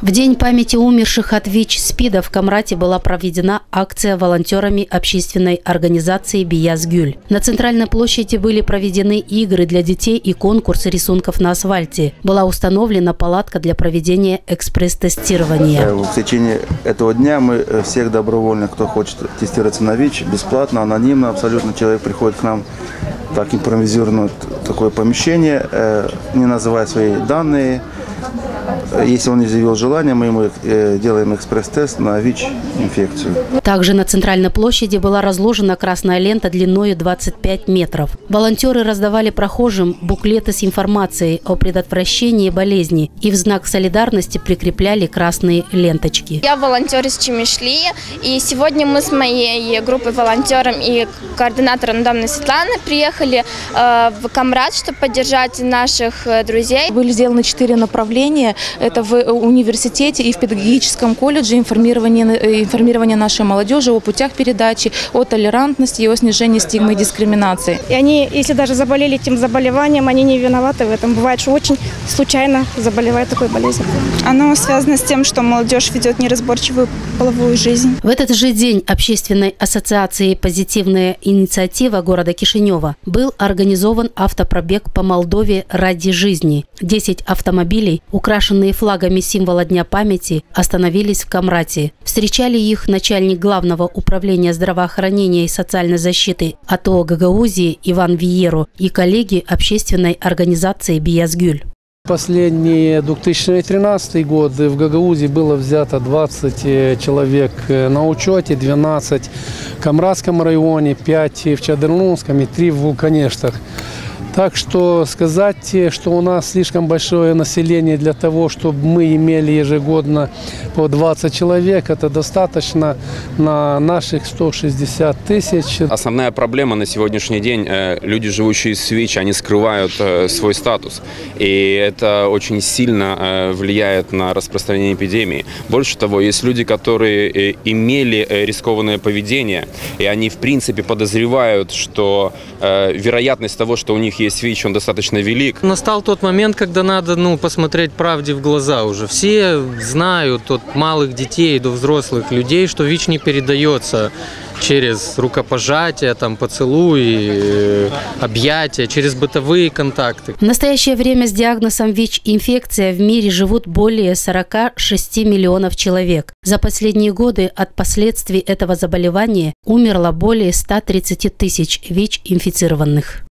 В день памяти умерших от ВИЧ-СПИДа в Камрате была проведена акция волонтерами общественной организации «Биязгюль». На центральной площади были проведены игры для детей и конкурсы рисунков на асфальте. Была установлена палатка для проведения экспресс-тестирования. В течение этого дня мы всех добровольных, кто хочет тестироваться на ВИЧ, бесплатно, анонимно, абсолютно человек приходит к нам, так импровизированное такое помещение, не называя свои данные. Если он изъявил желание, мы ему делаем экспресс-тест на ВИЧ-инфекцию. Также на центральной площади была разложена красная лента длиной 25 метров. Волонтеры раздавали прохожим буклеты с информацией о предотвращении болезни и в знак солидарности прикрепляли красные ленточки. Я волонтер из Чемишли, и сегодня мы с моей группой волонтером и координатором Домной Светланы приехали в Камрат, чтобы поддержать наших друзей. Были сделаны 4 направления. Это в университете и в педагогическом колледже информирование нашей молодежи о путях передачи, о толерантности и о снижении стигмы и дискриминации. И они, если даже заболели этим заболеванием, они не виноваты в этом. Бывает, что очень случайно заболевает такой болезнью. Оно связано с тем, что молодежь ведет неразборчивую половую жизнь. В этот же день Общественной ассоциацией «Позитивная инициатива» города Кишинева был организован автопробег по Молдове ради жизни. 10 автомобилей, украшенные флагами символа Дня памяти, остановились в Камрате. Встречали их начальник Главного управления здравоохранения и социальной защиты АТО Гагаузии Иван Виеру и коллеги общественной организации «Биязгюль». Последний 2013 год в Гагаузии было взято 20 человек на учете, 12 в Камратском районе, 5 в Чадырнумском и 3 в Вулканештах. Так что сказать, что у нас слишком большое население для того, чтобы мы имели ежегодно по 20 человек, это достаточно на наших 160 тысяч. Основная проблема на сегодняшний день – люди, живущие с ВИЧ, они скрывают свой статус. И это очень сильно влияет на распространение эпидемии. Больше того, есть люди, которые имели рискованное поведение, и они в принципе подозревают, что вероятность того, что у них есть ВИЧ, он достаточно велик. Настал тот момент, когда надо посмотреть правде в глаза уже. Все знают, от малых детей до взрослых людей, что ВИЧ не передается через рукопожатия, поцелуи, объятия, через бытовые контакты. В настоящее время с диагнозом ВИЧ-инфекция в мире живут более 46 миллионов человек. За последние годы от последствий этого заболевания умерло более 130 тысяч ВИЧ-инфицированных.